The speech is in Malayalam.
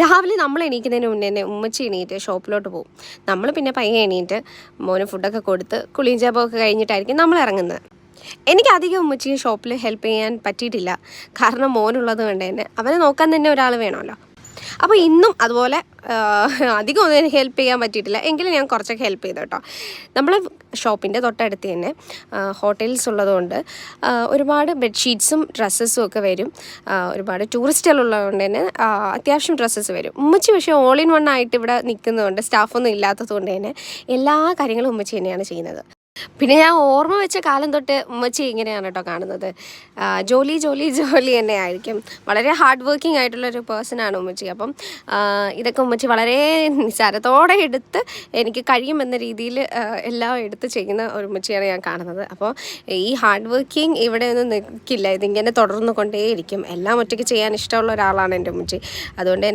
രാവിലെ നമ്മൾ എണീക്കുന്നതിന് മുന്നേ തന്നെ ഉമ്മച്ചി എണീറ്റ് ഷോപ്പിലോട്ട് പോകും. നമ്മൾ പിന്നെ പയ്യെ എണീറ്റ് മോന് ഫുഡൊക്കെ കൊടുത്ത് കുളിയും ജപമൊക്കെ കഴിഞ്ഞിട്ടായിരിക്കും നമ്മൾ ഇറങ്ങുന്നത്. എനിക്ക് അധികം ഉമ്മച്ചിയെ ഷോപ്പിൽ ഹെൽപ്പ് ചെയ്യാൻ പറ്റിയിട്ടില്ല. കാരണം മോനുള്ളത് കൊണ്ട് തന്നെ അവനെ നോക്കാൻ തന്നെ ഒരാൾ വേണമല്ലോ. അപ്പോൾ ഇന്നും അതുപോലെ അധികം ഒന്നും ഹെൽപ്പ് ചെയ്യാൻ പറ്റിയിട്ടില്ല. എങ്കിലും ഞാൻ കുറച്ചൊക്കെ ഹെൽപ്പ് ചെയ്തു കേട്ടോ. നമ്മൾ ഷോപ്പിൻ്റെ തൊട്ടടുത്ത് തന്നെ ഹോട്ടൽസ് ഉള്ളതുകൊണ്ട് ഒരുപാട് ബെഡ്ഷീറ്റ്സും ഡ്രസ്സസും ഒക്കെ വരും. ഒരുപാട് ടൂറിസ്റ്റുകളുള്ളതുകൊണ്ട് തന്നെ അത്യാവശ്യം ഡ്രസ്സസ് വരും. ഉമ്മച്ചി പക്ഷേ ഓൾ ഇൻ വൺ ആയിട്ട് ഇവിടെ നിൽക്കുന്നതുകൊണ്ട് സ്റ്റാഫൊന്നും ഇല്ലാത്തത് കൊണ്ട് തന്നെ എല്ലാ കാര്യങ്ങളും ഉമ്മച്ചി തന്നെയാണ് ചെയ്യുന്നത്. പിന്നെ ഞാൻ ഓർമ്മ വെച്ച കാലം തൊട്ട് ഉമ്മച്ചി ഇങ്ങനെയാണ് കേട്ടോ കാണുന്നത്. ജോലി ജോലി ജോലി തന്നെ ആയിരിക്കും. വളരെ ഹാർഡ് വർക്കിംഗ് ആയിട്ടുള്ളൊരു പേഴ്സണാണ് ഉമ്മച്ചി. അപ്പം ഇതൊക്കെ ഉമ്മച്ചി വളരെ നിസ്സാരത്തോടെ എടുത്ത് എനിക്ക് കഴിയുമെന്ന രീതിയിൽ എല്ലാം എടുത്ത് ചെയ്യുന്ന ഒരു ഉമ്മച്ചിയാണ് ഞാൻ കാണുന്നത്. അപ്പോൾ ഈ ഹാർഡ് വർക്കിംഗ് ഇവിടെ ഒന്നും നിൽക്കില്ല, ഇതിങ്ങനെ തുടർന്നു കൊണ്ടേയിരിക്കും. എല്ലാം ഒറ്റയ്ക്ക് ചെയ്യാൻ ഇഷ്ടമുള്ള ഒരാളാണ് എൻ്റെ ഉമ്മച്ചി. അതുകൊണ്ട്